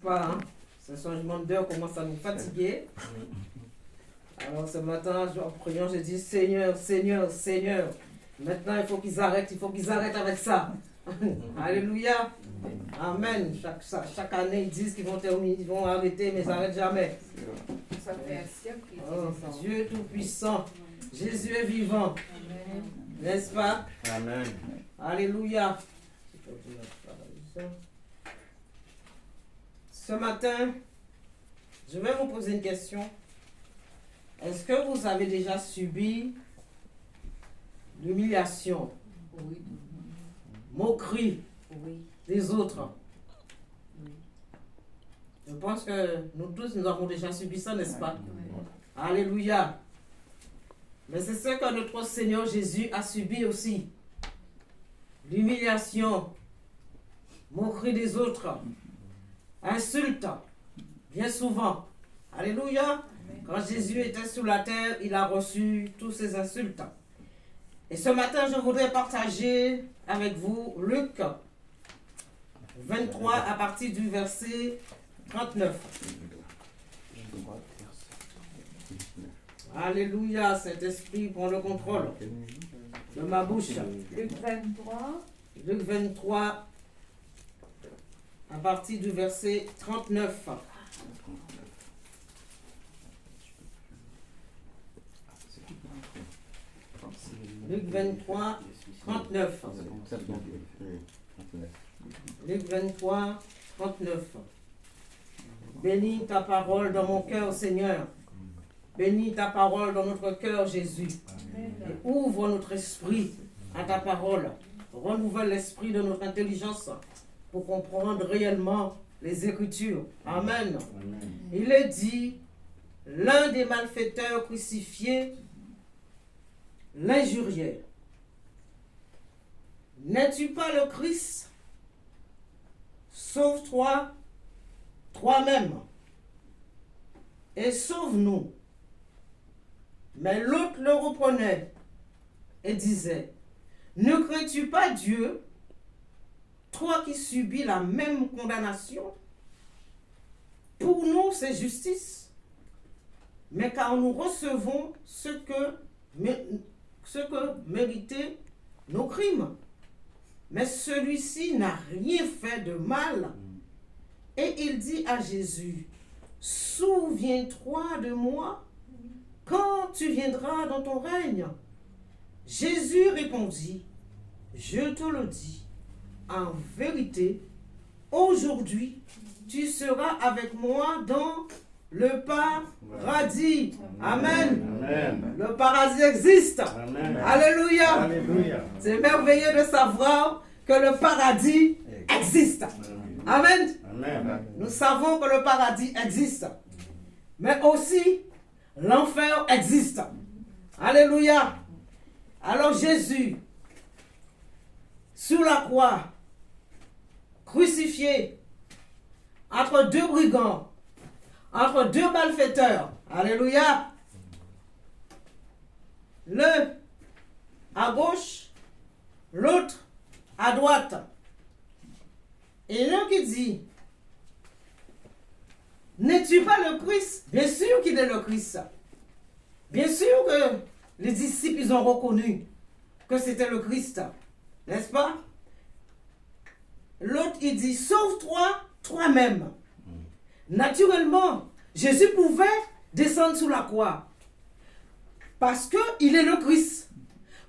pas, hein. Ce changement d'heure commence à nous fatiguer. Alors ce matin, en priant, je dis Seigneur, Seigneur, Seigneur. Maintenant, il faut qu'ils arrêtent avec ça. Alléluia. Amen. Chaque année, ils disent qu'ils vont terminer, ils vont arrêter, mais ils n'arrêtent jamais. Ça fait un siècle qu'ils Oh, Dieu Tout-Puissant. Jésus est vivant. Amen. N'est-ce pas? Amen. Alléluia. Ce matin, je vais vous poser une question. Est-ce que vous avez déjà subi l'humiliation, Oui. moquerie Oui. des autres? Oui. Je pense que nous tous, nous avons déjà subi ça, n'est-ce pas? Oui. Alléluia. Mais c'est ce que notre Seigneur Jésus a subi aussi. L'humiliation, moquerie des autres, insulte, bien souvent. Alléluia. Quand Jésus était sur la terre, il a reçu tous ces insultes. Et ce matin, je voudrais partager avec vous Luc 23 à partir du verset 39. Alléluia, Saint-Esprit prend le contrôle de ma bouche. Luc 23. Luc 23 à partir du verset 39. Luc 23, 39. Luc 23, 39. Bénis ta parole dans mon cœur, Seigneur. Bénis ta parole dans notre cœur, Jésus. Et ouvre notre esprit à ta parole. Renouvelle l'esprit de notre intelligence pour comprendre réellement les Écritures. Amen. Il est dit, l'un des malfaiteurs crucifiés l'injuriait. N'es-tu pas le Christ? Sauve-toi toi-même et sauve-nous. Mais l'autre le reprenait et disait, ne crains-tu pas Dieu, toi qui subis la même condamnation? Pour nous, c'est justice, mais car nous recevons ce que méritaient nos crimes. Mais celui-ci n'a rien fait de mal. Et il dit à Jésus, souviens-toi de moi quand tu viendras dans ton règne. Jésus répondit, je te le dis, en vérité, aujourd'hui, tu seras avec moi dans le paradis. Amen. Amen. Le paradis existe. Amen. Alléluia. Alléluia. C'est merveilleux de savoir que le paradis existe. Amen. Amen. Nous savons que le paradis existe. Mais aussi, l'enfer existe. Alléluia. Alors Jésus, sur la croix, crucifié, entre deux brigands, entre deux malfaiteurs. Alléluia. L'un à gauche, l'autre à droite. Et l'un qui dit, n'es-tu pas le Christ? Bien sûr qu'il est le Christ. Bien sûr que les disciples ils ont reconnu que c'était le Christ. N'est-ce pas? L'autre il dit, sauve-toi toi-même. Naturellement, Jésus pouvait descendre sous la croix. Parce qu'il est le Christ.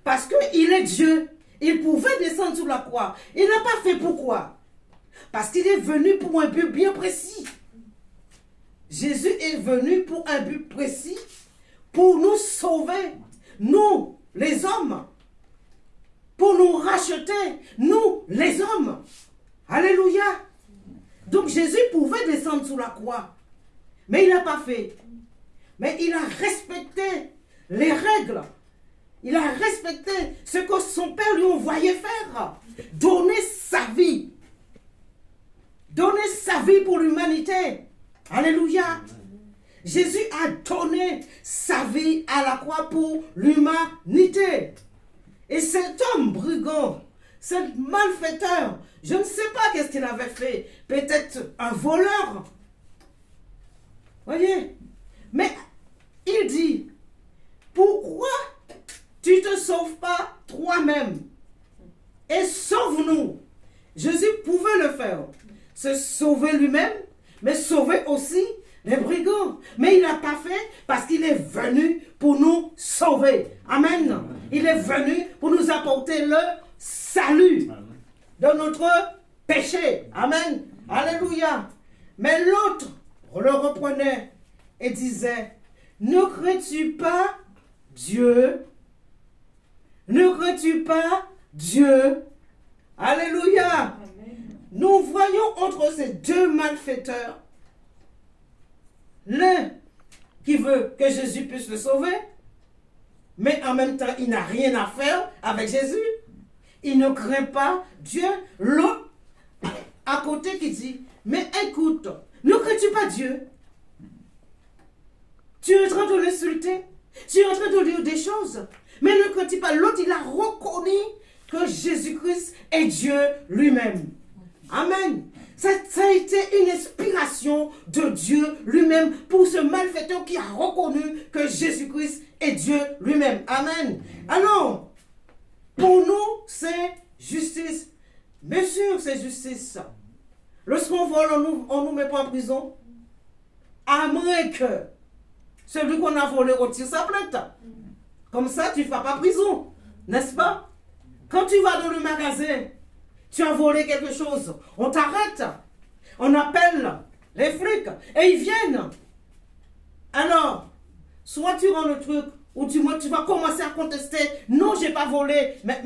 Parce qu'il est Dieu. Il pouvait descendre sous la croix. Il n'a pas fait pourquoi? Parce qu'il est venu pour un but bien précis. Jésus est venu pour un but précis, pour nous sauver, nous, les hommes, pour nous racheter, nous, les hommes. Alléluia. Donc Jésus pouvait descendre sous la croix, mais il n'a pas fait. Mais il a respecté les règles. Il a respecté ce que son père lui envoyait faire. Donner sa vie. Donner sa vie pour l'humanité. Alléluia. Jésus a donné sa vie à la croix pour l'humanité. Et cet homme brigand, cet malfaiteur, Je ne sais pas qu'est-ce qu'il avait fait. Peut-être un voleur. Voyez? Mais il dit, pourquoi tu ne te sauves pas toi-même? Et sauve-nous. Jésus pouvait le faire. Se sauver lui-même, mais sauver aussi les brigands. Mais il n'a pas fait parce qu'il est venu pour nous sauver. Amen. Il est venu pour nous apporter le salut de notre péché. Amen. Alléluia. Mais l'autre le reprenait et disait, ne crains-tu pas Dieu? Ne crains-tu pas Dieu? Alléluia. Nous voyons entre ces deux malfaiteurs l'un qui veut que Jésus puisse le sauver, mais en même temps, il n'a rien à faire avec Jésus. Il ne craint pas Dieu. L'autre, à côté, qui dit, mais écoute, ne crains-tu pas Dieu? Tu es en train de l'insulter. Tu es en train de dire des choses. Mais ne crains-tu pas? L'autre, il a reconnu que Jésus-Christ est Dieu lui-même. Amen. Ça a été une inspiration de Dieu lui-même pour ce malfaiteur qui a reconnu que Jésus-Christ est Dieu lui-même. Amen. Alors, pour nous, c'est justice. Bien sûr, c'est justice. Lorsqu'on vole, on nous met pas en prison. À moins que celui qu'on a volé retire sa plainte. Comme ça, tu ne vas pas prison. N'est-ce pas? Quand tu vas dans le magasin, tu as volé quelque chose, on t'arrête, on appelle les flics et ils viennent. Alors, soit tu rends le truc, ou tu vas commencer à contester, non, j'ai pas volé, mais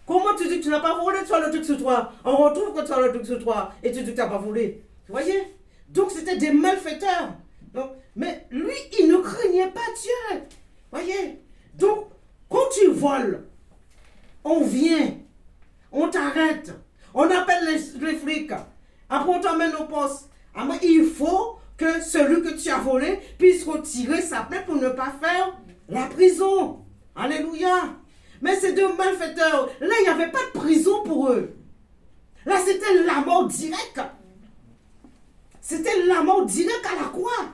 comment tu dis que tu n'as pas volé, tu as le truc sur toi, on retrouve que tu as le truc sur toi et tu dis que tu n'as pas volé. Vous voyez? Donc c'était des malfaiteurs. Donc, mais lui, il ne craignait pas Dieu. Voyez? Donc, quand tu voles, on vient. On t'arrête. On appelle les flics. Après, on t'emmène au poste. Alors, il faut que celui que tu as volé puisse retirer sa plainte pour ne pas faire la prison. Alléluia. Mais ces deux malfaiteurs, là, il n'y avait pas de prison pour eux. Là, c'était la mort directe. C'était la mort directe à la croix.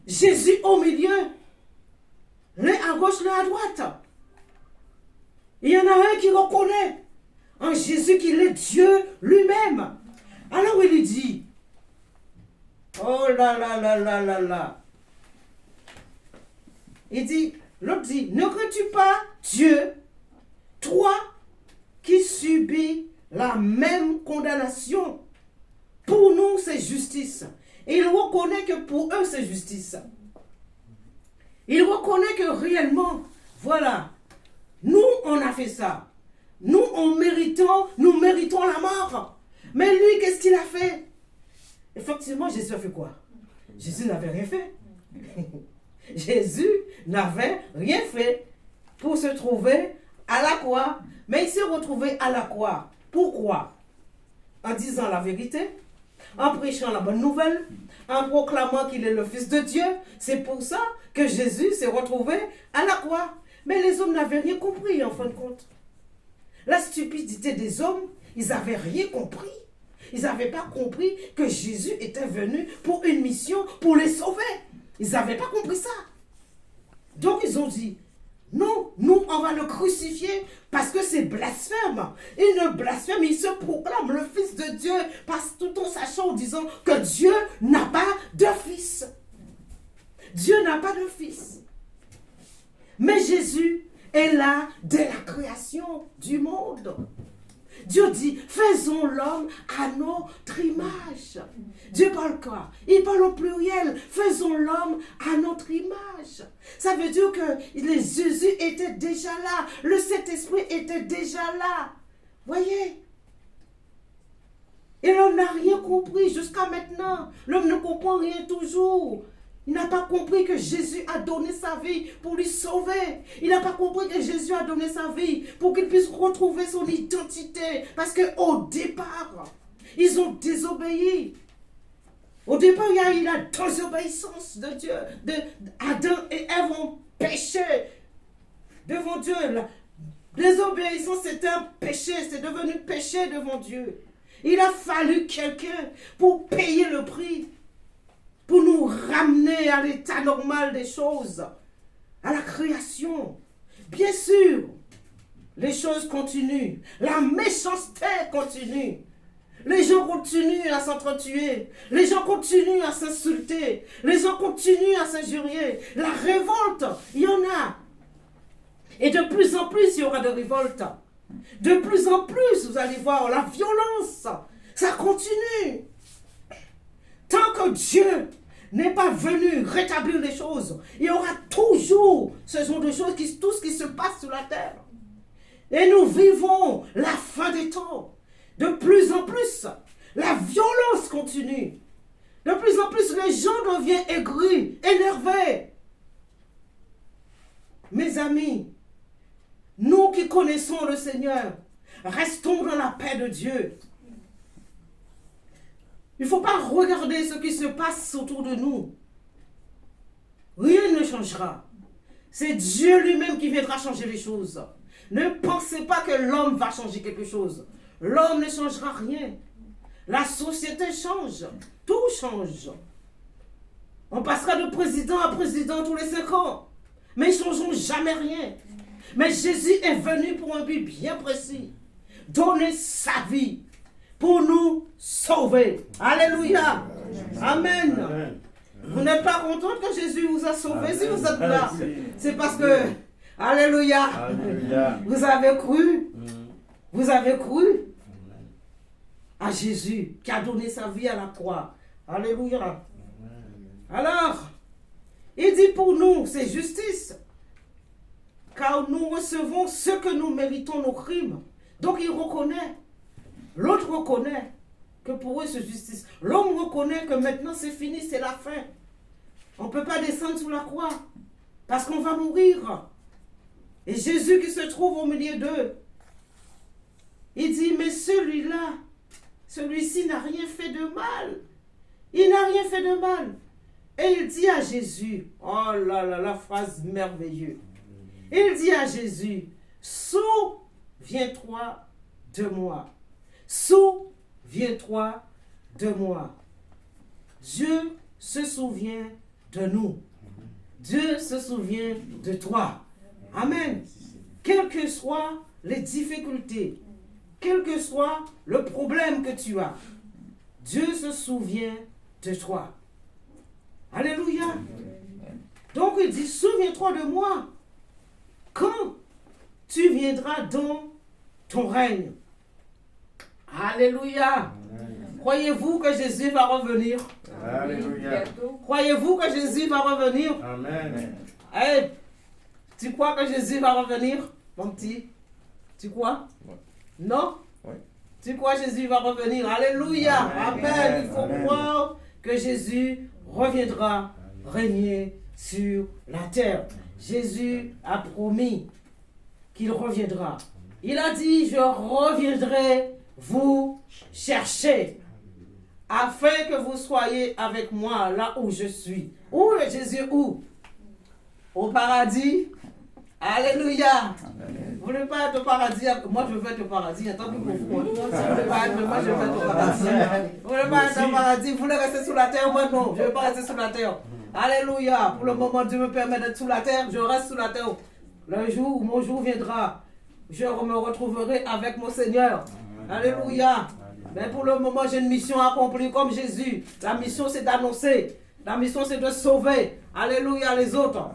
Jésus au milieu. L'un à gauche, l'un à droite. Il y en a un qui reconnaît en Jésus qu'il est Dieu lui-même. Alors il lui dit, oh là là là là là là. Il dit, l'autre dit, ne crains-tu pas Dieu, toi qui subis la même condamnation? Pour nous, c'est justice. Et il reconnaît que pour eux, c'est justice. Il reconnaît que réellement, voilà, nous, on a fait ça. Nous méritons la mort. Mais lui, qu'est-ce qu'il a fait? Effectivement, Jésus a fait quoi? Jésus n'avait rien fait. Jésus n'avait rien fait pour se trouver à la croix. Mais il s'est retrouvé à la croix. Pourquoi? En disant la vérité, en prêchant la bonne nouvelle, en proclamant qu'il est le Fils de Dieu. C'est pour ça que Jésus s'est retrouvé à la croix. Mais les hommes n'avaient rien compris en fin de compte. La stupidité des hommes, ils n'avaient rien compris. Ils n'avaient pas compris que Jésus était venu pour une mission, pour les sauver. Ils n'avaient pas compris ça. Donc ils ont dit, non, nous on va le crucifier parce que c'est blasphème. Il blasphème, il se proclame le Fils de Dieu tout en sachant, en disant que Dieu n'a pas de fils. Dieu n'a pas de fils. Mais Jésus est là dès la création du monde. Dieu dit, faisons l'homme à notre image. Dieu parle quoi? Il parle au pluriel. Faisons l'homme à notre image. Ça veut dire que Jésus était déjà là. Le Saint-Esprit était déjà là. Voyez? Et l'homme n'a rien compris jusqu'à maintenant. L'homme ne comprend rien toujours. Il n'a pas compris que Jésus a donné sa vie pour lui sauver. Il n'a pas compris que Jésus a donné sa vie pour qu'il puisse retrouver son identité. Parce qu'au départ, ils ont désobéi. Au départ, il y a eu la désobéissance de Dieu. Adam et Ève ont péché devant Dieu. Désobéissance, c'était un péché, c'est devenu péché devant Dieu. Il a fallu quelqu'un pour payer le prix, pour nous ramener à l'état normal des choses, à la création. Bien sûr, les choses continuent, la méchanceté continue. Les gens continuent à s'entretuer, les gens continuent à s'insulter, les gens continuent à s'injurier. La révolte, il y en a. Et de plus en plus, il y aura de révolte. De plus en plus, vous allez voir, la violence, ça continue. Tant que Dieu n'est pas venu rétablir les choses, il y aura toujours ce genre de choses, tout ce qui se passe sur la terre. Et nous vivons la fin des temps. De plus en plus, la violence continue. De plus en plus, les gens deviennent aigris, énervés. Mes amis, nous qui connaissons le Seigneur, restons dans la paix de Dieu. Il ne faut pas regarder ce qui se passe autour de nous. Rien ne changera. C'est Dieu lui-même qui viendra changer les choses. Ne pensez pas que l'homme va changer quelque chose. L'homme ne changera rien. La société change. Tout change. On passera de président à président tous les 5 ans. Mais ils ne changeront jamais rien. Mais Jésus est venu pour un but bien précis. Donner sa vie pour nous sauver. Alléluia. Amen. Amen. Vous n'êtes pas content que Jésus vous a sauvé si vous êtes là. C'est parce que, alléluia, Alléluia. vous avez cru. Vous avez cru à Jésus qui a donné sa vie à la croix. Alléluia. Alors, il dit pour nous, c'est justice. Car nous recevons ce que nous méritons, nos crimes. Donc il reconnaît. L'autre reconnaît que pour eux c'est justice. L'homme reconnaît que maintenant c'est fini, c'est la fin. On ne peut pas descendre sous la croix. Parce qu'on va mourir. Et Jésus qui se trouve au milieu d'eux. Il dit, mais celui-là, celui-ci n'a rien fait de mal. Il n'a rien fait de mal. Et il dit à Jésus, oh là là, la phrase merveilleuse. Il dit à Jésus, souviens-toi de moi. Souviens-toi de moi. Dieu se souvient de nous. Dieu se souvient de toi. Amen. Quelles que soient les difficultés, quel que soit le problème que tu as, Dieu se souvient de toi. Alléluia. Donc il dit, souviens-toi de moi quand tu viendras dans ton règne. Alléluia. Croyez-vous que Jésus va revenir? Alléluia. Croyez-vous que Jésus va revenir? Amen. Hey, tu crois que Jésus va revenir, mon petit? Tu crois? Ouais. Non? Ouais. Tu crois que Jésus va revenir? Alléluia. Amen. Amen. Il faut Amen. croire que Jésus reviendra régner sur la terre. Jésus a promis qu'il reviendra. Il a dit, je reviendrai vous chercher afin que vous soyez avec moi là où je suis. Où est Jésus? Où? Au paradis. Alléluia. Vous voulez pas être au paradis? Moi je veux être au paradis. Tant pis pour vous. Moi je veux être au paradis. Vous voulez pas être au paradis? Vous voulez rester sous la terre? Moi non, je ne veux pas rester sous la terre. Alléluia. Pour le moment, Dieu me permet d'être sous la terre. Je reste sous la terre. Le jour où mon jour viendra, je me retrouverai avec mon Seigneur. Alléluia. Mais pour le moment, j'ai une mission à accomplir comme Jésus. La mission, c'est d'annoncer. La mission, c'est de sauver. Alléluia, les autres.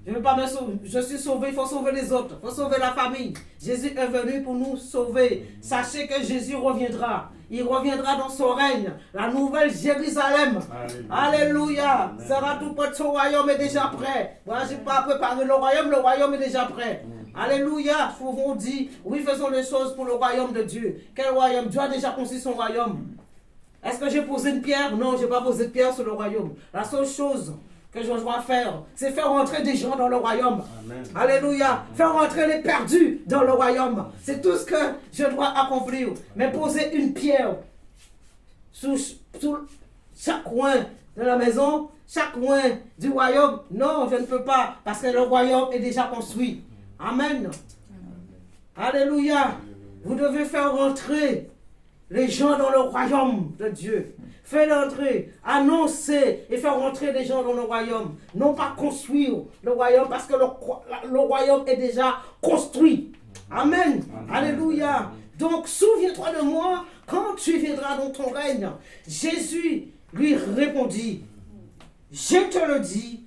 Je ne veux pas me sauver. Je suis sauvé, il faut sauver les autres. Il faut sauver la famille. Jésus est venu pour nous sauver. Sachez que Jésus reviendra. Il reviendra dans son règne. La nouvelle Jérusalem. Alléluia. Sera tout près de son royaume est déjà prêt. Moi, je n'ai pas préparé le royaume est déjà prêt. Alléluia. Souvent on dit, oui, faisons les choses pour le royaume de Dieu. Quel royaume? Dieu a déjà construit son royaume. Est-ce que j'ai posé une pierre? Non, je n'ai pas posé de pierre sur le royaume. La seule chose que je dois faire, c'est faire rentrer des gens dans le royaume. Amen. Alléluia. Faire rentrer les perdus dans le royaume. C'est tout ce que je dois accomplir. Mais poser une pierre sous chaque coin de la maison, chaque coin du royaume, non, je ne peux pas. Parce que le royaume est déjà construit. Amen. Alléluia. Vous devez faire rentrer les gens dans le royaume de Dieu. Faites entrer, annoncer et faire rentrer les gens dans le royaume. Non pas construire le royaume parce que le royaume est déjà construit. Amen. Alléluia. Donc souviens-toi de moi quand tu viendras dans ton règne. Jésus lui répondit, je te le dis,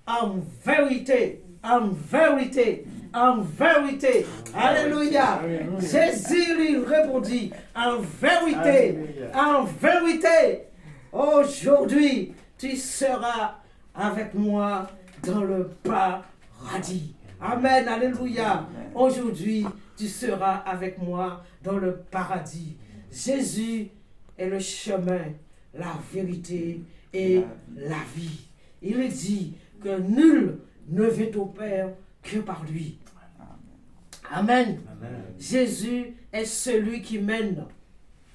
en vérité, en vérité, en vérité. Alléluia. Jésus lui répondit, en vérité, en vérité, aujourd'hui, tu seras avec moi dans le paradis. Amen, alléluia. Aujourd'hui, tu seras avec moi dans le paradis. Jésus est le chemin, la vérité et la vie. Il dit que nul ne vient au Père que par lui. Amen. Amen. Jésus est celui qui mène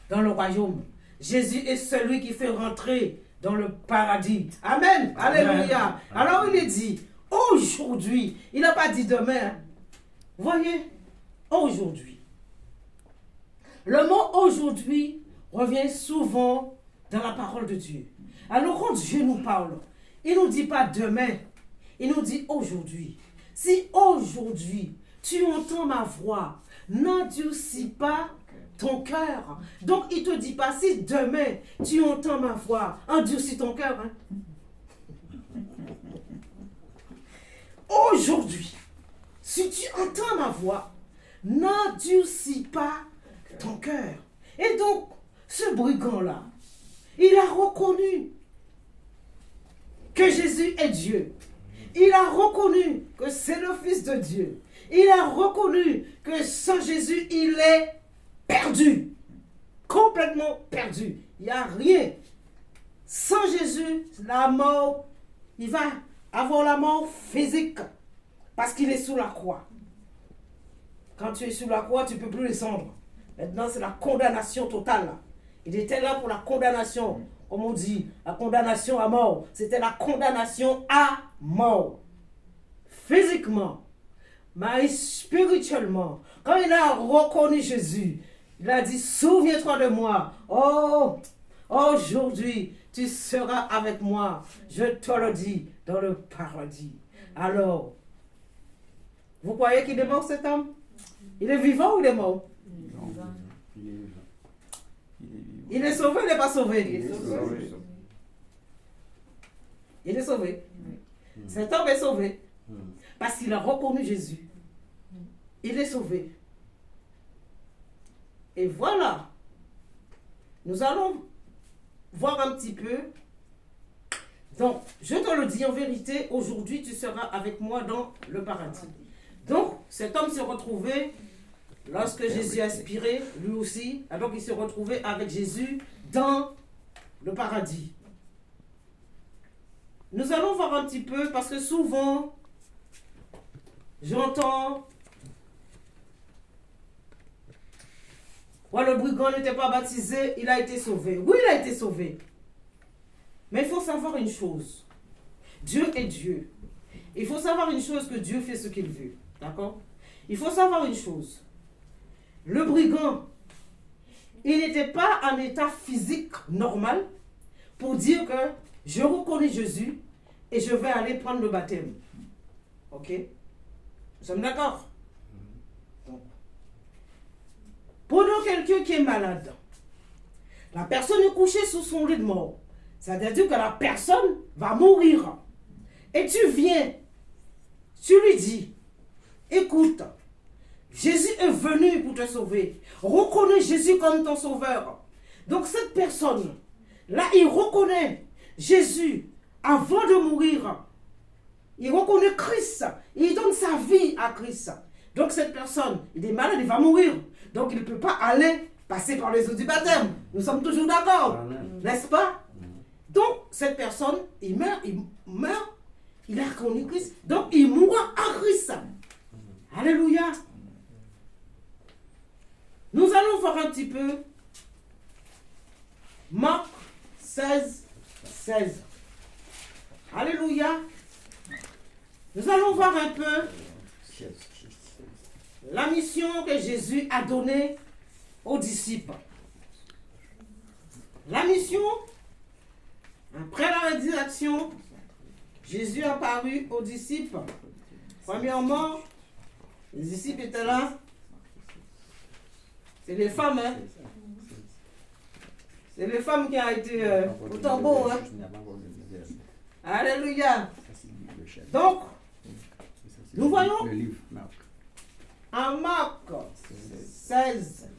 dans le royaume. Jésus est celui qui fait rentrer dans le paradis. Amen. Alléluia. Alors il est dit, aujourd'hui, il n'a pas dit demain. Hein. Voyez, aujourd'hui. Le mot aujourd'hui revient souvent dans la parole de Dieu. Alors quand Dieu nous parle, il ne nous dit pas demain, il nous dit aujourd'hui. Si aujourd'hui tu entends ma voix, n'endurcis pas ton cœur. Donc il ne te dit pas si demain tu entends ma voix, endurcis ton cœur. Hein? Aujourd'hui, si tu entends ma voix, n'endurcis pas ton cœur. Et donc, ce brigand-là, il a reconnu que Jésus est Dieu. Il a reconnu que c'est le Fils de Dieu. Il a reconnu que sans Jésus, il est perdu. Complètement perdu. Il n'y a rien. Sans Jésus, la mort, il va avoir la mort physique. Parce qu'il est sous la croix. Quand tu es sous la croix, tu ne peux plus descendre. Maintenant, c'est la condamnation totale. Il était là pour la condamnation. Comme on dit, la condamnation à mort. C'était la condamnation à mort. Physiquement, mais spirituellement. Quand il a reconnu Jésus, il a dit, souviens-toi de moi. Oh, aujourd'hui, tu seras avec moi. Je te le dis, dans le paradis. Alors, vous croyez qu'il est mort cet homme? Il est vivant ou il est mort? Il est sauvé ou il n'est pas sauvé? Il est sauvé. Il est sauvé. Cet homme est sauvé. Parce qu'il a reconnu Jésus. Il est sauvé. Et voilà. Nous allons voir un petit peu. Donc, je te le dis en vérité, aujourd'hui tu seras avec moi dans le paradis. Donc, cet homme s'est retrouvé, lorsque Jésus a expiré, lui aussi, alors il s'est retrouvé avec Jésus dans le paradis. Nous allons voir un petit peu, parce que souvent, j'entends, le brigand n'était pas baptisé, il a été sauvé. Oui, il a été sauvé. Mais il faut savoir une chose. Dieu est Dieu. Il faut savoir une chose, que Dieu fait ce qu'il veut. D'accord? Il faut savoir une chose. Le brigand, il n'était pas en état physique normal pour dire que je reconnais Jésus et je vais aller prendre le baptême. Ok? Nous sommes d'accord? Prenons quelqu'un qui est malade. La personne est couchée sous son lit de mort. C'est-à-dire que la personne va mourir. Et tu viens, tu lui dis, écoute, Jésus est venu pour te sauver. Reconnais Jésus comme ton sauveur. Donc cette personne, là, il reconnaît Jésus avant de mourir. Il reconnaît Christ. Il donne sa vie à Christ. Donc cette personne, il est malade, il va mourir. Donc il ne peut pas aller passer par les eaux du baptême. Nous sommes toujours d'accord, n'est-ce pas? Donc cette personne, il meurt, il a reconnu Christ. Donc il mourra en Christ. Alléluia. Nous allons voir un petit peu Marc 16, 16. Alléluia. Nous allons voir un peu la mission que Jésus a donnée aux disciples. La mission, après la résurrection, Jésus a paru aux disciples. Premièrement, les disciples étaient là. C'est les femmes, hein? C'est les femmes qui ont été au tambour, hein? Alléluia. Donc, nous voyons Le livre, Marc. en Marc 16,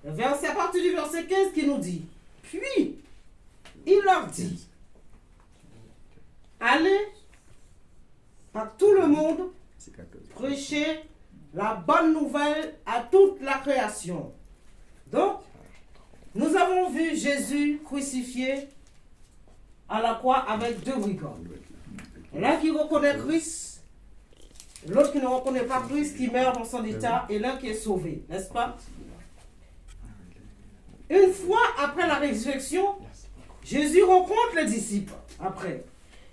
à partir du verset 15 qui nous dit, puis il leur dit, allez par tout le monde, C'est 14. prêcher la bonne nouvelle à toute la création. Donc, nous avons vu Jésus crucifié à la croix avec deux brigands. L'un qui reconnaît Christ, l'autre qui ne reconnaît pas Christ, qui meurt dans son état, et l'un qui est sauvé, n'est-ce pas? Une fois après la résurrection, Jésus rencontre les disciples après.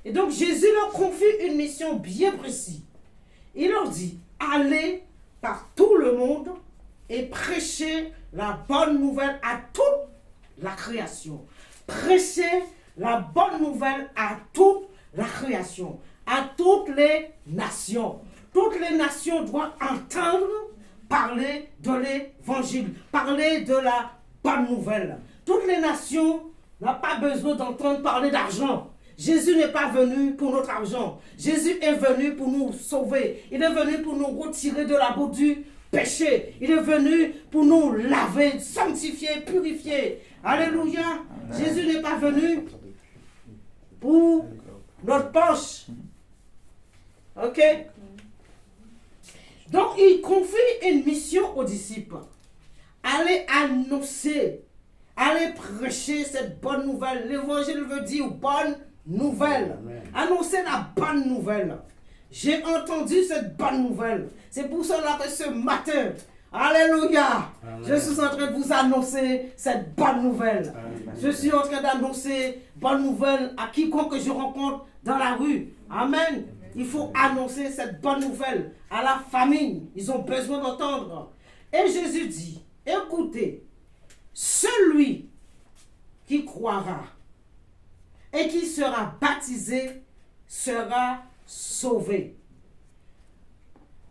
Et donc Jésus leur confie une mission bien précise. Il leur dit, allez par tout le monde et prêchez la bonne nouvelle à toute la création. Prêchez la bonne nouvelle à toute la création, à toutes les nations. Toutes les nations doivent entendre parler de l'évangile, parler de la bonne nouvelle. Toutes les nations n'ont pas besoin d'entendre parler d'argent. Jésus n'est pas venu pour notre argent. Jésus est venu pour nous sauver. Il est venu pour nous retirer de la boue du péché. Il est venu pour nous laver, sanctifier, purifier. Alléluia. Jésus n'est pas venu pour notre poche. Ok? Donc, il confie une mission aux disciples. Allez annoncer, allez prêcher cette bonne nouvelle. L'évangile veut dire bonne nouvelle. Annoncer la bonne nouvelle. J'ai entendu cette bonne nouvelle. C'est pour cela que ce matin, alléluia, je suis en train de vous annoncer cette bonne nouvelle. Je suis en train d'annoncer bonne nouvelle à quiconque que je rencontre dans la rue. Amen. Il faut annoncer cette bonne nouvelle à la famille. Ils ont besoin d'entendre. Et Jésus dit, écoutez, celui qui croira et qui sera baptisé sera sauvé.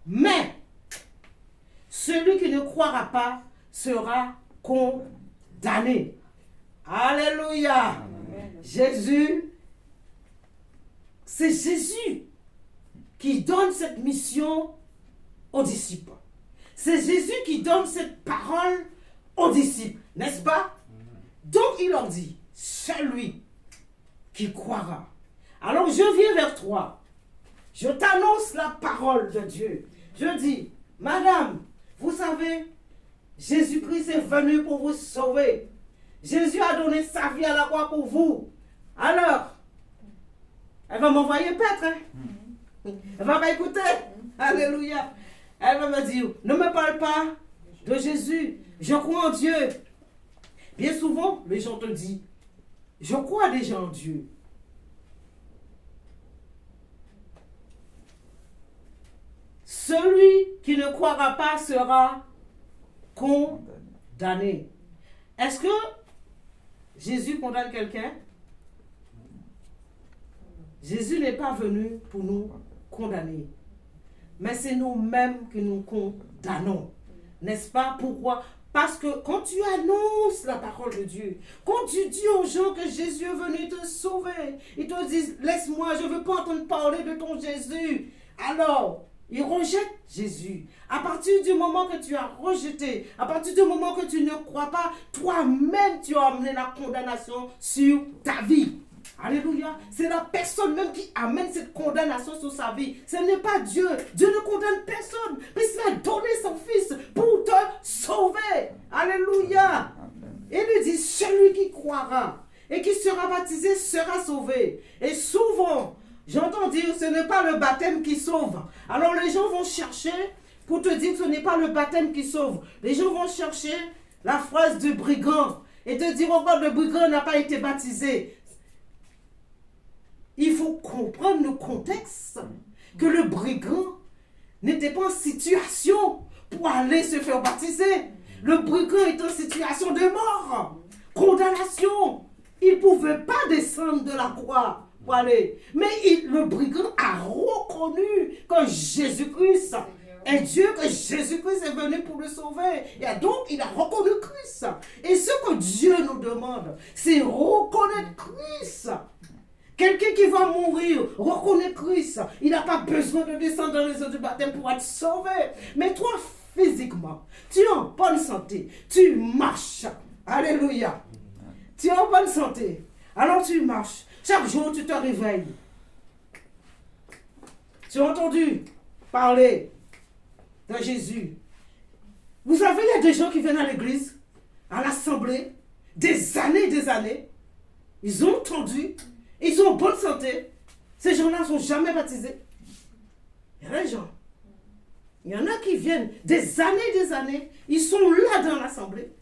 Mais celui qui ne croira pas sera condamné. Alléluia. Jésus, c'est Jésus qui donne cette mission aux disciples. C'est Jésus qui donne cette parole aux disciples, n'est-ce pas? Donc il leur dit, celui qui croira. Alors je viens vers toi. Je t'annonce la parole de Dieu. Je dis, madame, vous savez, Jésus-Christ est venu pour vous sauver. Jésus a donné sa vie à la croix pour vous. Alors, elle va m'envoyer paître. Hein? Elle va m'écouter. Alléluia. Elle va me dire, ne me parle pas de Jésus. Je crois en Dieu. Bien souvent, les gens te disent, je crois déjà en Dieu. Celui qui ne croira pas sera condamné. Est-ce que Jésus condamne quelqu'un? Jésus n'est pas venu pour nous condamner. Mais c'est nous-mêmes que nous condamnons. N'est-ce pas? Pourquoi? Parce que quand tu annonces la parole de Dieu, quand tu dis aux gens que Jésus est venu te sauver, ils te disent, laisse-moi, je ne veux pas entendre parler de ton Jésus. Alors, ils rejettent Jésus. À partir du moment que tu as rejeté, à partir du moment que tu ne crois pas, toi-même tu as amené la condamnation sur ta vie. Alléluia. C'est la personne même qui amène cette condamnation sur sa vie. Ce n'est pas Dieu. Dieu ne condamne personne. Mais il a donné son Fils pour te sauver. Alléluia. Et il dit, celui qui croira et qui sera baptisé sera sauvé. Et souvent, j'entends dire, ce n'est pas le baptême qui sauve. Alors les gens vont chercher pour te dire que ce n'est pas le baptême qui sauve. Les gens vont chercher la phrase du brigand et te dire, oh, le brigand n'a pas été baptisé. Il faut comprendre le contexte, que le brigand n'était pas en situation pour aller se faire baptiser. Le brigand est en situation de mort, condamnation. Il ne pouvait pas descendre de la croix pour aller. Mais le brigand a reconnu que Jésus-Christ est Dieu, que Jésus-Christ est venu pour le sauver. Et donc, il a reconnu Christ. Et ce que Dieu nous demande, c'est reconnaître Christ. Quelqu'un qui va mourir reconnaît Christ. Il n'a pas besoin de descendre dans les eaux du baptême pour être sauvé. Mais toi, physiquement, tu es en bonne santé. Tu marches. Alléluia. Tu es en bonne santé. Alors tu marches. Chaque jour, tu te réveilles. Tu as entendu parler de Jésus. Vous savez, il y a des gens qui viennent à l'église, à l'assemblée, des années. Ils ont entendu. Ils sont en bonne santé. Ces gens-là ne sont jamais baptisés. Il y a des gens. Il y en a qui viennent des années. Ils sont là dans l'assemblée.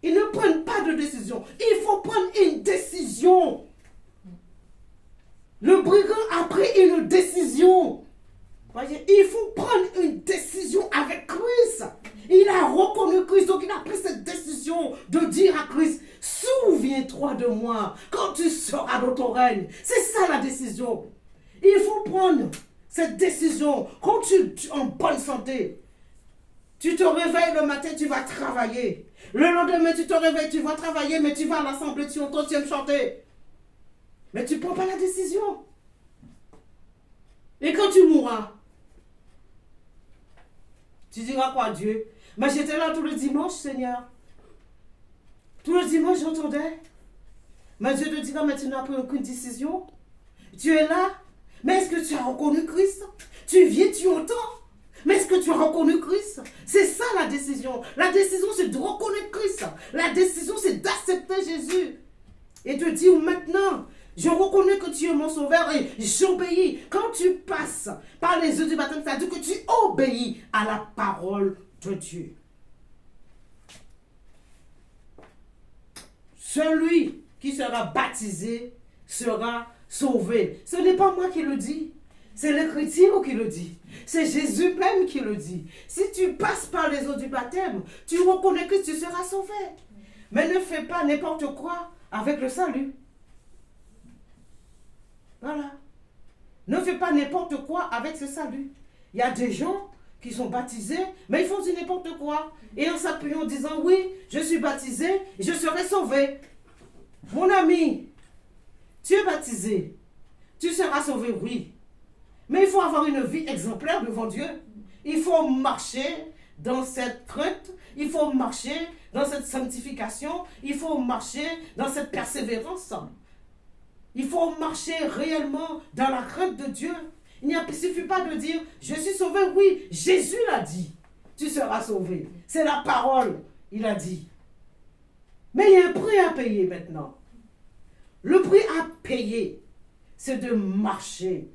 Ils ne prennent pas de décision. Il faut prendre une décision. Le brigand a pris une décision. Voyez, il faut prendre une décision avec Christ. Il a reconnu Christ, donc il a pris cette décision de dire à Christ, souviens-toi de moi quand tu seras dans ton règne. C'est ça la décision. Il faut prendre cette décision quand tu es en bonne santé. Tu te réveilles le matin, tu vas travailler. Le lendemain, tu te réveilles, tu vas travailler, mais tu vas à l'assemblée, tu entends, tu aimes chanter. Mais tu ne prends pas la décision. Et quand tu mourras, tu diras quoi à Dieu? Mais j'étais là tout le dimanche, Seigneur. Tout le dimanche, j'entendais. Mais Dieu te dira, mais tu n'as pris aucune décision. Tu es là. Mais est-ce que tu as reconnu Christ? Tu viens, tu entends. Mais est-ce que tu as reconnu Christ? C'est ça la décision. La décision, c'est de reconnaître Christ. La décision, c'est d'accepter Jésus. Et de dire maintenant, je reconnais que tu es mon sauveur et j'obéis. Quand tu passes par les eaux du baptême, ça veut dire que tu obéis à la parole de Dieu. Celui qui sera baptisé sera sauvé. Ce n'est pas moi qui le dis. C'est l'Écriture qui le dit. C'est Jésus même qui le dit. Si tu passes par les eaux du baptême, tu reconnais que tu seras sauvé. Mais ne fais pas n'importe quoi avec le salut. Voilà. Ne fais pas n'importe quoi avec ce salut. Il y a des gens qui sont baptisés, mais ils font du n'importe quoi. Et en s'appuyant en disant, oui, je suis baptisé, je serai sauvé. Mon ami, tu es baptisé, tu seras sauvé, oui. Mais il faut avoir une vie exemplaire devant Dieu. Il faut marcher dans cette crainte, il faut marcher dans cette sanctification, il faut marcher dans cette persévérance. Il faut marcher réellement dans la crainte de Dieu. Il ne suffit pas de dire, je suis sauvé, oui, Jésus l'a dit, tu seras sauvé. C'est la parole, il a dit. Mais il y a un prix à payer maintenant. Le prix à payer, c'est de marcher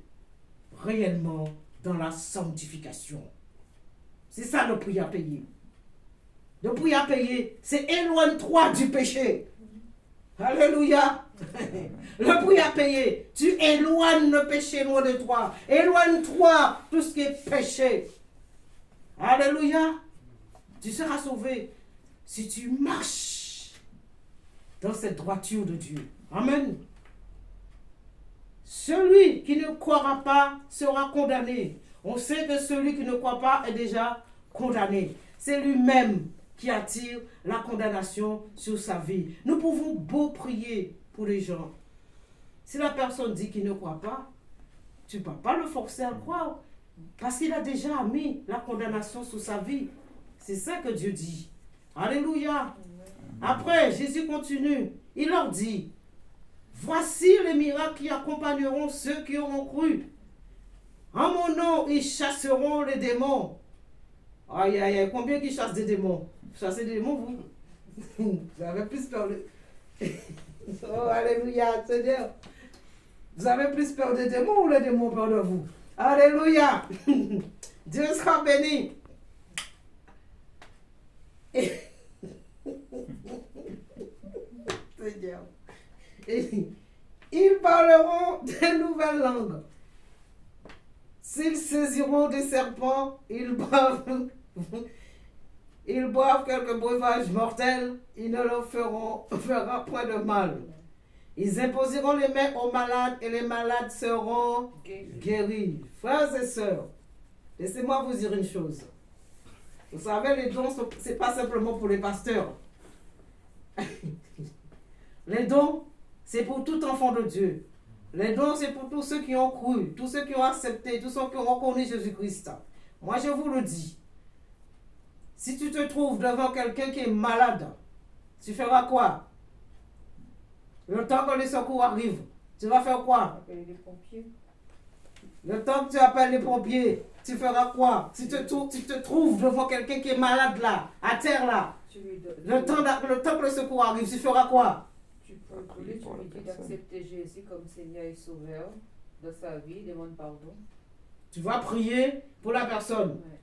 réellement dans la sanctification. C'est ça le prix à payer. Le prix à payer, c'est éloigne-toi du péché. Alléluia. Le prix à payer, tu éloignes le péché loin de toi. Éloigne-toi tout ce qui est péché. Alléluia. Tu seras sauvé si tu marches dans cette droiture de Dieu. Amen. Celui qui ne croira pas sera condamné. On sait que celui qui ne croit pas est déjà condamné. C'est lui-même qui attire la condamnation sur sa vie. Nous pouvons beau prier pour les gens. Si la personne dit qu'il ne croit pas, tu ne peux pas le forcer à croire. Parce qu'il a déjà mis la condamnation sur sa vie. C'est ça que Dieu dit. Alléluia. Après, Jésus continue. Il leur dit, voici les miracles qui accompagneront ceux qui auront cru. En mon nom, ils chasseront les démons. Aïe, aïe, aïe, combien qui chassent des démons? Chassez des démons, vous? Vous avez plus peur de... Oh, alléluia, Seigneur. Vous avez plus peur des démons ou les démons ont peur de vous? Alléluia. Dieu sera béni. Seigneur. Ils parleront de nouvelles langues. S'ils saisiront des serpents, ils ils boivent quelques breuvages mortels, ils ne leur fera point de mal. Ils imposeront les mains aux malades et les malades seront guéris. Frères et sœurs, laissez-moi vous dire une chose. Vous savez, les dons, ce n'est pas simplement pour les pasteurs. Les dons, c'est pour tout enfant de Dieu. Les dons, c'est pour tous ceux qui ont cru, tous ceux qui ont accepté, tous ceux qui ont reconnu Jésus-Christ. Moi, je vous le dis. Si tu te trouves devant quelqu'un qui est malade, tu feras quoi? Le temps que les secours arrivent, tu vas faire quoi? Appeler les pompiers. Le temps que tu appelles les pompiers, tu feras quoi? Si tu te trouves devant quelqu'un qui est malade là, à terre là, le temps que le secours arrive, tu feras quoi? Tu peux prier, tu lui dis d'accepter Jésus comme Seigneur et Sauveur de sa vie, demande pardon. Tu vas prier pour la personne. Ouais.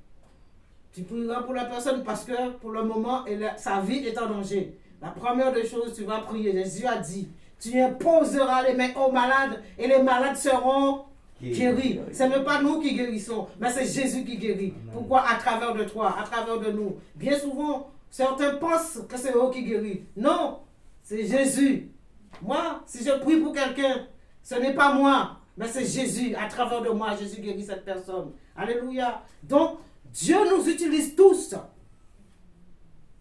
Tu prieras pour la personne parce que pour le moment, sa vie est en danger. La première des choses, tu vas prier. Jésus a dit, tu imposeras les mains aux malades et les malades seront guéris. Ce n'est pas nous qui guérissons, mais c'est Jésus qui guérit. Pourquoi? À travers de toi, à travers de nous. Bien souvent, certains pensent que c'est eux qui guérissent. Non, c'est Jésus. Moi, si je prie pour quelqu'un, ce n'est pas moi, mais c'est Jésus. À travers de moi, Jésus guérit cette personne. Alléluia. Donc, Dieu nous utilise tous.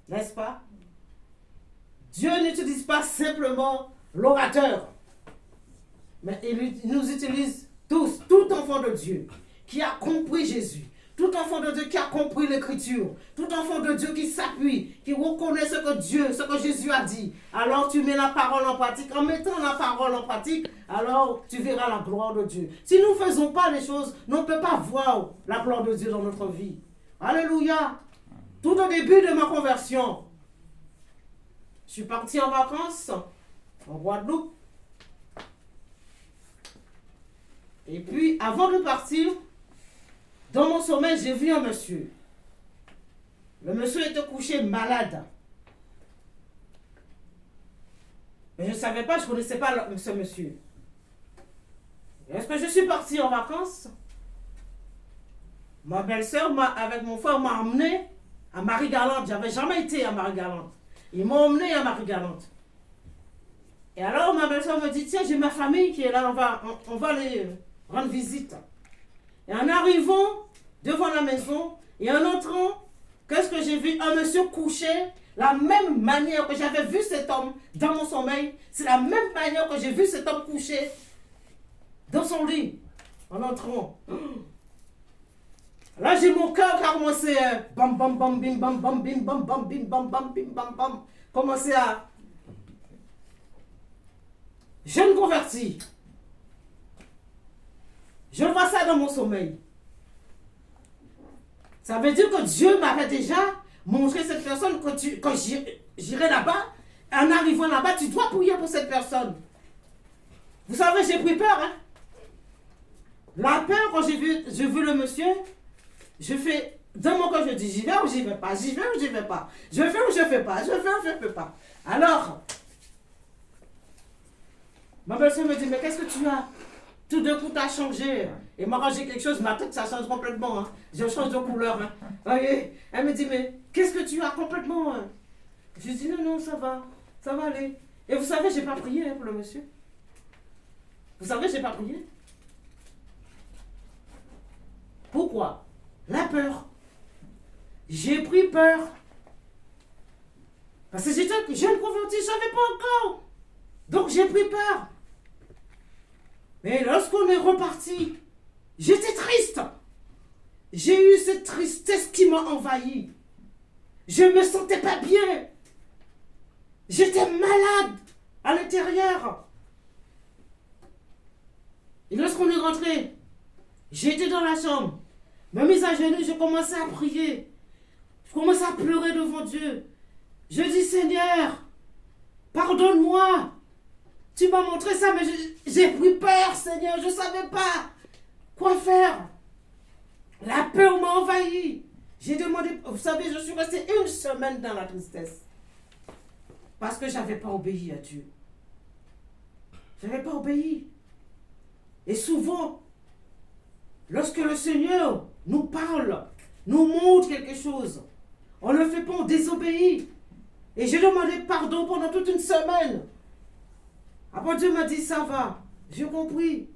N'est-ce pas? Dieu n'utilise pas simplement l'orateur, mais il nous utilise tous, tout enfant de Dieu qui a compris Jésus, tout enfant de Dieu qui a compris l'écriture, tout enfant de Dieu qui s'appuie, qui reconnaît ce que Jésus a dit. Alors tu mets la parole en pratique. En mettant la parole en pratique, alors tu verras la gloire de Dieu. Si nous ne faisons pas les choses, nous ne peut pas voir la gloire de Dieu dans notre vie. Alléluia. Tout au début de ma conversion, je suis parti en vacances en Guadeloupe. Et puis, avant de partir, dans mon sommeil, j'ai vu un monsieur. Le monsieur était couché malade. Mais je ne savais pas, je ne connaissais pas ce monsieur. Est-ce que je suis parti en vacances? Ma belle-sœur, avec mon frère, m'a emmené à Marie-Galante. Je n'avais jamais été à Marie-Galante. Ils m'ont emmené à Marie-Galante. Et alors, ma belle-sœur me dit, tiens, j'ai ma famille qui est là, on va aller rendre visite. Et en arrivant devant la maison, et en entrant, qu'est-ce que j'ai vu? Un monsieur couché, la même manière que j'avais vu cet homme dans mon sommeil, c'est la même manière que j'ai vu cet homme couché dans son lit, en entrant. Là, j'ai mon cœur qui a commencé bam bam bam bim bam bam bim bam bam bim bam bam bim bam bam, commencé à jeune converti. Je vois ça dans mon sommeil. Ça veut dire que Dieu m'avait déjà montré cette personne quand j'irai là-bas. En arrivant là-bas, tu dois prier pour cette personne. Vous savez, j'ai pris peur. Hein? La peur, quand j'ai vu le monsieur, je fais, dans mon cœur, je dis, j'y vais ou j'y vais pas, j'y vais ou j'y vais pas, je fais ou je fais pas, je fais ou je fais pas. Alors, ma belle-sœur me dit, mais qu'est-ce que tu as? Tout d'un coup, tu as changé. Et moi, quand j'ai quelque chose, ma tête, ça change complètement. Hein. Je change de couleur. Hein. Okay. Elle me dit, mais qu'est-ce que tu as complètement? Hein? Je dis, non, ça va aller. Et vous savez, j'ai pas prié hein, pour le monsieur. Vous savez, j'ai pas prié. Pourquoi? La peur. J'ai pris peur. Parce que j'étais jeune converti, je ne savais pas encore. Donc j'ai pris peur. Mais lorsqu'on est reparti, j'étais triste. J'ai eu cette tristesse qui m'a envahi. Je ne me sentais pas bien. J'étais malade à l'intérieur. Et lorsqu'on est rentré, j'étais dans la chambre. Me mise à genoux, je commençais à prier. Je commençais à pleurer devant Dieu. Je dis, Seigneur, pardonne-moi. Tu m'as montré ça, mais j'ai pris peur, Seigneur. Je ne savais pas quoi faire. La peur m'a envahi. J'ai demandé, vous savez, je suis restée 1 semaine dans la tristesse. Parce que je n'avais pas obéi à Dieu. Je n'avais pas obéi. Et souvent, lorsque le Seigneur nous parle, nous montre quelque chose, On ne le fait pas, on désobéit. Et j'ai demandé pardon pendant toute une semaine. Après, Dieu m'a dit, ça va, j'ai compris.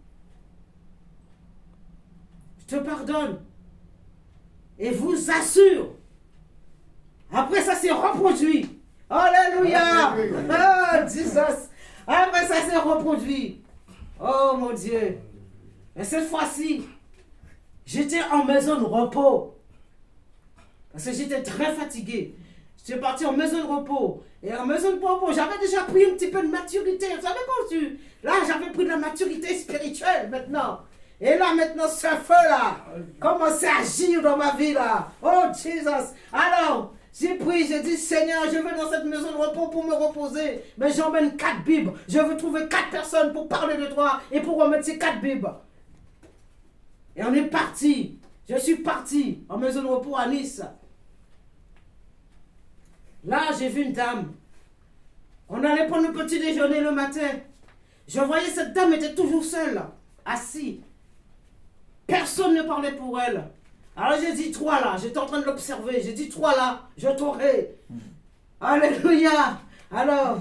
Je te pardonne. Et vous assure, après ça s'est reproduit. Alléluia. Oh, Jesus. Après ça s'est reproduit. Oh mon Dieu. Et cette fois-ci, j'étais en maison de repos. Parce que j'étais très fatigué. J'étais parti en maison de repos. Et en maison de repos, j'avais déjà pris un petit peu de maturité. Vous savez quand là, j'avais pris de la maturité spirituelle maintenant. Et là, maintenant, ce feu-là commence à agir dans ma vie, là. Oh, Jesus. Alors, j'ai pris, j'ai dit, Seigneur, je vais dans cette maison de repos pour me reposer. Mais j'emmène 4 Bibles. Je veux trouver 4 personnes pour parler de toi et pour remettre ces 4 Bibles. Et on est parti. Je suis parti en maison de repos à Nice. Là, j'ai vu une dame. On allait prendre le petit déjeuner le matin. Je voyais cette dame était toujours seule, assise. Personne ne parlait pour elle. Alors j'ai dit, toi là, j'étais en train de l'observer. J'ai dit, toi là, je t'aurai. Alléluia. Alors,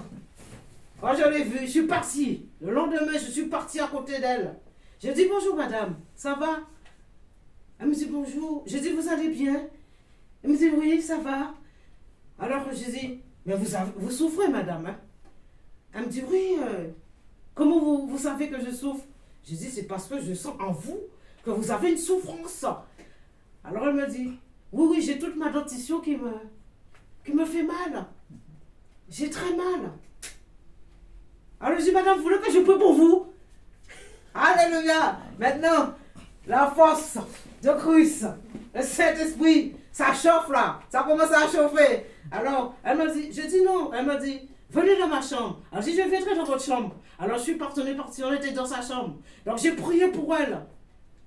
quand je l'ai vue, je suis parti. Le lendemain, je suis parti à côté d'elle. J'ai dit, bonjour madame, ça va? Elle me dit, bonjour. J'ai dit, vous allez bien? Elle me dit, oui, ça va. Alors j'ai dit, mais vous souffrez madame, hein? Elle me dit, oui, comment vous savez que je souffre? J'ai dit, c'est parce que je sens en vous que vous avez une souffrance. Alors elle me dit, oui, j'ai toute ma dentition qui me fait mal. J'ai très mal. Alors je dis, madame, vous voulez que je prie pour vous? Alléluia. Maintenant, la force de Christ, le Saint-Esprit, ça chauffe là. Ça commence à chauffer. Alors, elle m'a dit, je dis non. Elle m'a dit, venez dans ma chambre. Alors je dis, je viendrai dans votre chambre. Alors je suis parti, on était dans sa chambre. Donc j'ai prié pour elle.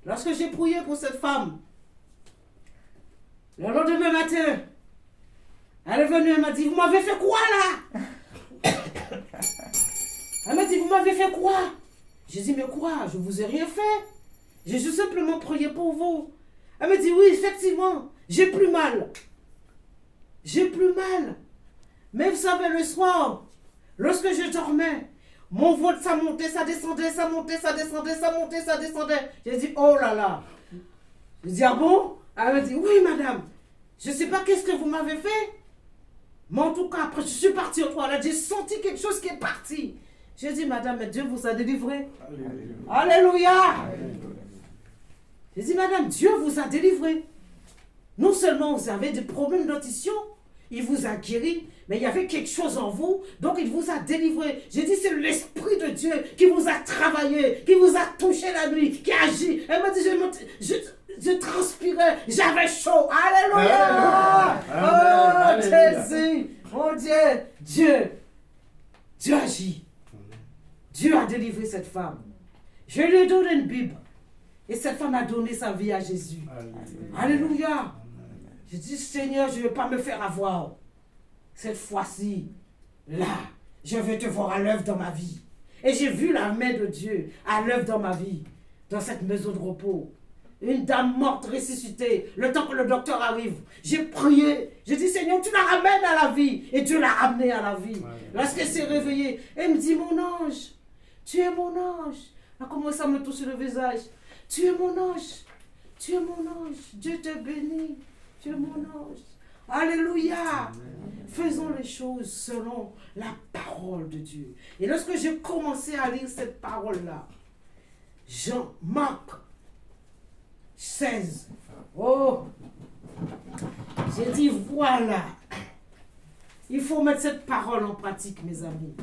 Lorsque j'ai prié pour cette femme, le lendemain matin, elle est venue, elle m'a dit, vous m'avez fait quoi là? Elle m'a dit, vous m'avez fait quoi? J'ai dit, mais quoi? Je ne vous ai rien fait. J'ai juste simplement prié pour vous. Elle m'a dit, oui, effectivement, j'ai plus mal. J'ai plus mal. Mais vous savez, le soir, lorsque je dormais, mon ventre, ça montait, ça descendait, ça montait, ça descendait, ça montait, ça descendait. J'ai dit, oh là là. J'ai dit, ah bon? Elle m'a dit, oui, madame. Je ne sais pas qu'est-ce que vous m'avez fait. Mais en tout cas, après, je suis partie aux toilettes. J'ai senti quelque chose qui est parti. J'ai dit, madame, mais Dieu vous a délivré. Alléluia. J'ai dit, madame, Dieu vous a délivré. Non seulement vous avez des problèmes d'audition, il vous a guéri, mais il y avait quelque chose en vous, donc il vous a délivré. J'ai dit, c'est l'Esprit de Dieu qui vous a travaillé, qui vous a touché la nuit, qui a agi. Elle m'a dit, je transpirais, j'avais chaud. Alléluia. Oh, Jésus, mon Dieu, Dieu agit. Dieu a délivré cette femme. Je lui ai donné une Bible. Et cette femme a donné sa vie à Jésus. Alléluia. Je dis, Seigneur, je ne vais pas me faire avoir. Cette fois-ci, là, je vais te voir à l'œuvre dans ma vie. Et j'ai vu la main de Dieu à l'œuvre dans ma vie, dans cette maison de repos. Une dame morte ressuscitée, le temps que le docteur arrive. J'ai prié, j'ai dit, Seigneur, tu la ramènes à la vie. Et Dieu l'a ramenée à la vie. Lorsqu'elle s'est réveillée, elle me dit, mon ange, tu es mon ange. Elle a commencé à me toucher le visage. Tu es mon ange. Tu es mon ange. Dieu te bénit. Tu es mon ange. Alléluia. Faisons les choses selon la parole de Dieu. Et lorsque j'ai commencé à lire cette parole-là, Jean-Marc 16. Oh, j'ai dit voilà. Il faut mettre cette parole en pratique, mes amis.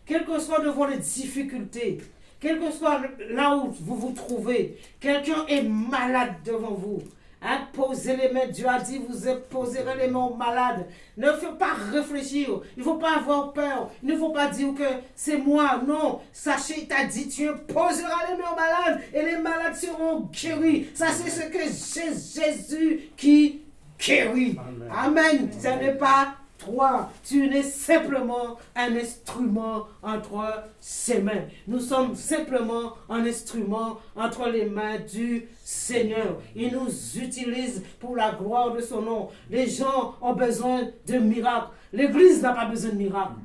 Quelles que soient devant les difficultés, quel que soit là où vous vous trouvez, quelqu'un est malade devant vous. Imposez les mains. Dieu a dit, vous imposerez les mains aux malades. Ne faut pas réfléchir. Il ne faut pas avoir peur. Il ne faut pas dire que c'est moi. Non. Sachez, il t'a dit, tu imposeras les mains aux malades et les malades seront guéris. Ça, c'est ce que c'est Jésus qui guérit. Amen. Ce n'est pas toi, tu n'es simplement un instrument entre ses mains. Nous sommes simplement un instrument entre les mains du Seigneur. Il nous utilise pour la gloire de son nom. Les gens ont besoin de miracles. L'Église n'a pas besoin de miracles.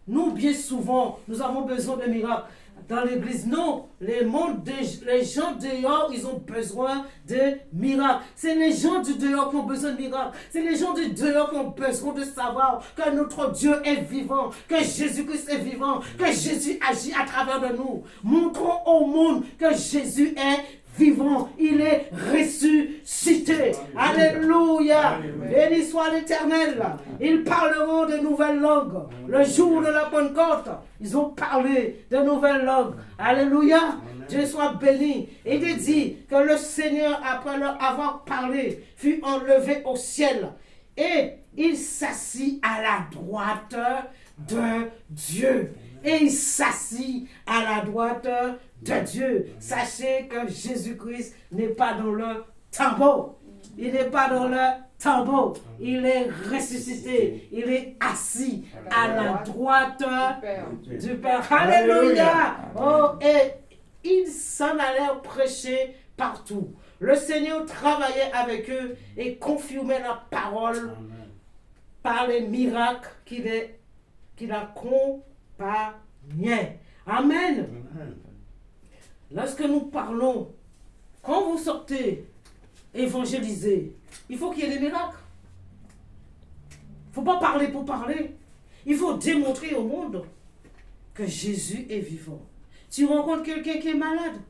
Nous, bien souvent, nous avons besoin de miracles. Dans l'église, non. Les gens dehors, ils ont besoin de miracles. C'est les gens du dehors qui ont besoin de miracles. C'est les gens du dehors qui ont besoin de savoir que notre Dieu est vivant, que Jésus-Christ est vivant, que Jésus agit à travers de nous. Montrons au monde que Jésus est vivant, il est ressuscité. Alléluia. Béni soit l'Éternel. Ils parleront de nouvelles langues. Le jour de la Pentecôte, ils ont parlé de nouvelles langues. Alléluia. Dieu soit béni. Et il dit que le Seigneur, après leur avoir parlé, fut enlevé au ciel. Et il s'assit à la droite de Dieu. Et il s'assit à la droite de Dieu. Sachez que Jésus-Christ n'est pas dans le tombeau. Il n'est pas dans le tombeau. Il est ressuscité. Il est assis à la droite du Père. Alléluia. Oh, et ils s'en allèrent prêcher partout. Le Seigneur travaillait avec eux et confirmait la parole par les miracles qu'il accompagnait. Amen. Lorsque nous parlons, quand vous sortez évangéliser, il faut qu'il y ait des miracles. Il ne faut pas parler pour parler. Il faut démontrer au monde que Jésus est vivant. Tu rencontres quelqu'un qui est malade,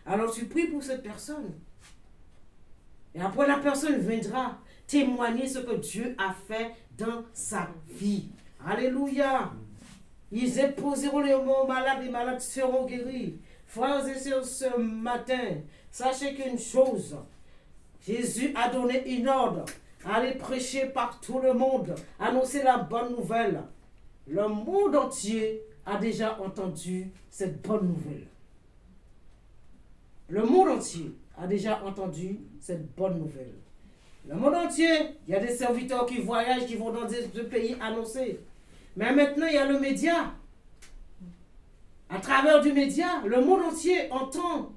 alors tu pries pour cette personne. Et après, la personne viendra témoigner ce que Dieu a fait dans sa vie. Alléluia. Ils imposeront les mots malades, les malades seront guéris. Frères et sœurs, ce matin, sachez qu'une chose, Jésus a donné une ordre, aller prêcher par tout le monde, annoncer la bonne nouvelle. Le monde entier a déjà entendu cette bonne nouvelle. Le monde entier a déjà entendu cette bonne nouvelle. Le monde entier, il y a des serviteurs qui voyagent, qui vont dans des pays annoncer. Mais maintenant, il y a le média. À travers du média, le monde entier entend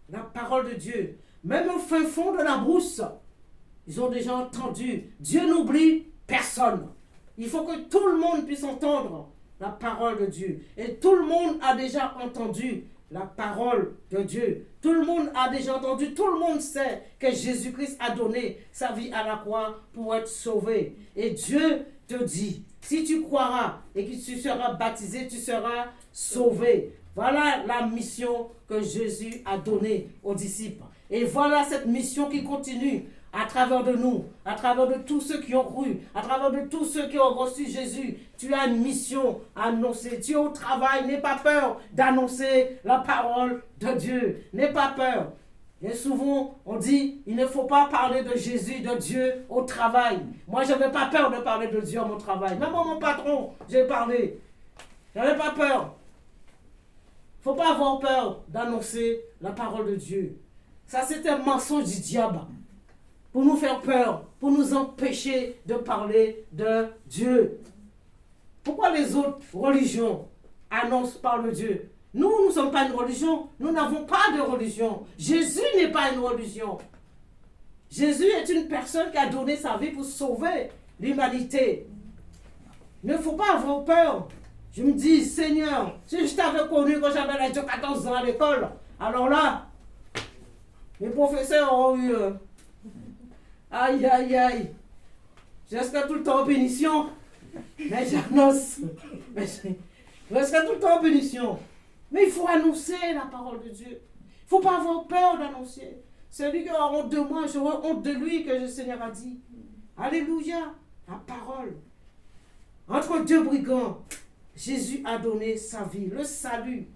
la parole de Dieu. Même au fin fond de la brousse, ils ont déjà entendu. Dieu n'oublie personne. Il faut que tout le monde puisse entendre la parole de Dieu. Et tout le monde a déjà entendu la parole de Dieu. Tout le monde a déjà entendu, tout le monde sait que Jésus-Christ a donné sa vie à la croix pour être sauvé. Et Dieu te dit, si tu croiras et que tu seras baptisé, tu seras sauvé. Voilà la mission que Jésus a donnée aux disciples. Et voilà cette mission qui continue à travers de nous, à travers de tous ceux qui ont cru, à travers de tous ceux qui ont reçu Jésus. Tu as une mission à annoncer. Tu es au travail, n'aie pas peur d'annoncer la parole de Dieu. N'aie pas peur. Et souvent, on dit, il ne faut pas parler de Jésus, de Dieu au travail. Moi, je n'avais pas peur de parler de Dieu à mon travail. Même à mon patron, j'ai parlé. Je n'avais pas peur. Il ne faut pas avoir peur d'annoncer la parole de Dieu. Ça, c'est un mensonge du diable. Pour nous faire peur, pour nous empêcher de parler de Dieu. Pourquoi les autres religions annoncent par le Dieu? Nous ne sommes pas une religion. Nous n'avons pas de religion. Jésus n'est pas une religion. Jésus est une personne qui a donné sa vie pour sauver l'humanité. Il ne faut pas avoir peur. Je me dis, Seigneur, si je t'avais connu quand j'avais l'âge de 14 ans à l'école, alors là, mes professeurs ont eu... aïe, aïe, aïe. Je resterai tout le temps en punition. Mais j'annonce. Je resterai tout le temps en punition. Mais il faut annoncer la parole de Dieu. Il ne faut pas avoir peur d'annoncer. Celui qui aura honte de moi, j'aurai honte de lui, que le Seigneur a dit. Alléluia. La parole. Entre deux brigands, Jésus a donné sa vie. Le salut.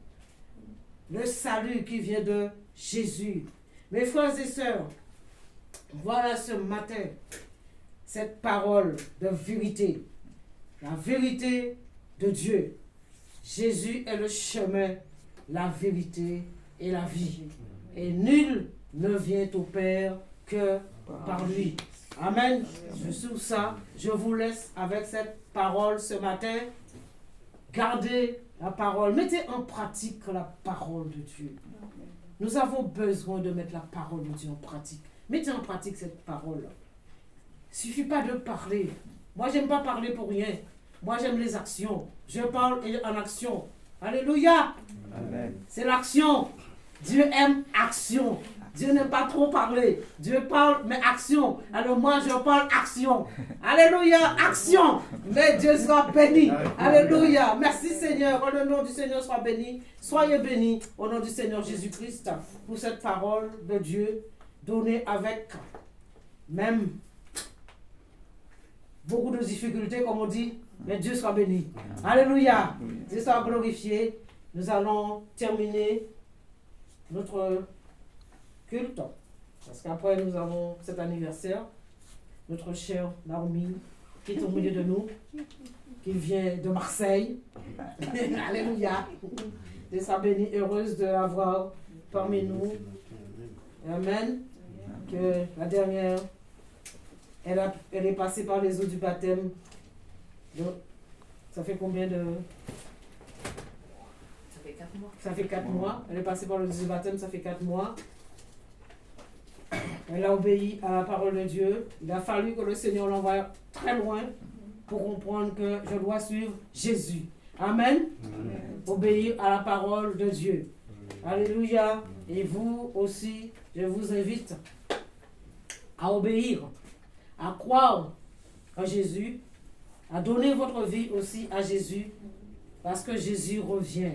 Le salut qui vient de Jésus. Mes frères et sœurs, voilà ce matin cette parole de vérité. La vérité de Dieu. Jésus est le chemin, la vérité et la vie. Et nul ne vient au Père que par lui. Amen. Sur ça, je vous laisse avec cette parole ce matin. Gardez la parole. Mettez en pratique la parole de Dieu. Nous avons besoin de mettre la parole de Dieu en pratique. Mettez en pratique cette parole. Il ne suffit pas de parler. Moi, je n'aime pas parler pour rien. Moi, j'aime les actions. Je parle en action. Alléluia. Amen. C'est l'action. Dieu aime action. Dieu n'aime pas trop parler. Dieu parle, mais action. Alors moi, je parle action. Alléluia, action. Mais Dieu soit béni. Alléluia. Merci Seigneur. Que le nom du Seigneur soit béni. Soyez bénis au nom du Seigneur Jésus-Christ pour cette parole de Dieu donnée avec même beaucoup de difficultés, comme on dit. Mais Dieu soit béni. Alléluia. Dieu soit glorifié. Nous allons terminer notre culte, parce qu'après nous avons cet anniversaire, notre chère Naomi qui est au milieu de nous, qui vient de Marseille. Alléluia. Dieu soit béni, heureuse de l'avoir parmi nous. Amen. Que la dernière, elle est passée par les eaux du baptême. Donc, ça fait combien de... Ça fait 4 mois. Elle est passée par le baptême, ça fait 4 mois. Elle a obéi à la parole de Dieu. Il a fallu que le Seigneur l'envoie très loin pour comprendre que je dois suivre Jésus. Amen. Amen. Obéir à la parole de Dieu. Alléluia. Et vous aussi, je vous invite à obéir, à croire en Jésus, à donner votre vie aussi à Jésus, parce que Jésus revient.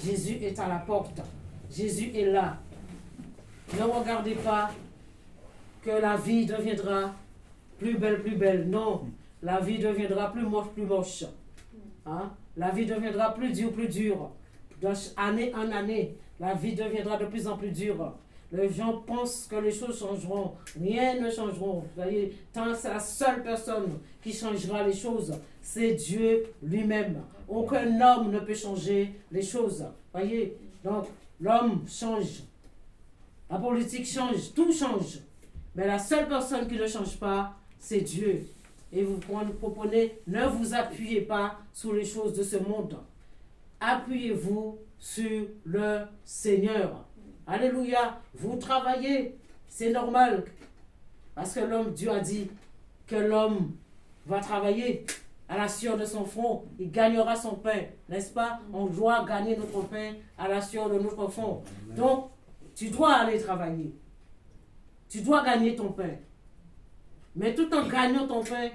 Jésus est à la porte. Jésus est là. Ne regardez pas que la vie deviendra plus belle. Non, la vie deviendra plus moche. Hein? La vie deviendra plus dure. D'année en année, la vie deviendra de plus en plus dure. Les gens pensent que les choses changeront. Rien ne changera. Vous voyez, tant c'est la seule personne qui changera les choses, c'est Dieu lui-même. Aucun homme ne peut changer les choses. Voyez, donc l'homme change. La politique change, tout change. Mais la seule personne qui ne change pas, c'est Dieu. Et vous proposez, ne vous appuyez pas sur les choses de ce monde. Appuyez-vous sur le Seigneur. Alléluia. Vous travaillez, c'est normal. Parce que Dieu a dit que l'homme va travailler à la sueur de son front. Il gagnera son pain, n'est-ce pas? On doit gagner notre pain à la sueur de notre front. Donc, tu dois aller travailler. Tu dois gagner ton pain. Mais tout en gagnant ton pain,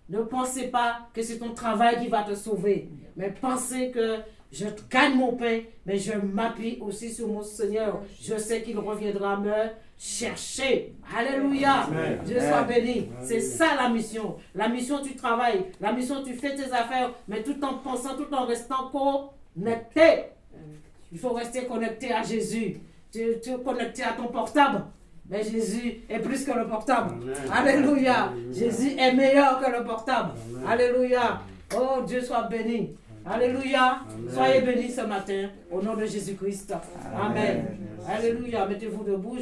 ne pensez pas que c'est ton travail qui va te sauver. Mais pensez que je gagne mon pain, mais je m'appuie aussi sur mon Seigneur. Je sais qu'il reviendra me chercher. Alléluia. Amen. Dieu soit béni. C'est ça la mission. La mission, tu travailles. La mission, tu fais tes affaires, mais tout en pensant, tout en restant connecté. Il faut rester connecté à Jésus. Tu es connecté à ton portable. Mais Jésus est plus que le portable. Amen. Alléluia. Amen. Jésus est meilleur que le portable. Amen. Alléluia. Oh, Dieu soit béni. Alléluia. Amen. Soyez bénis ce matin au nom de Jésus-Christ. Amen. Amen. Alléluia. Mettez-vous debout.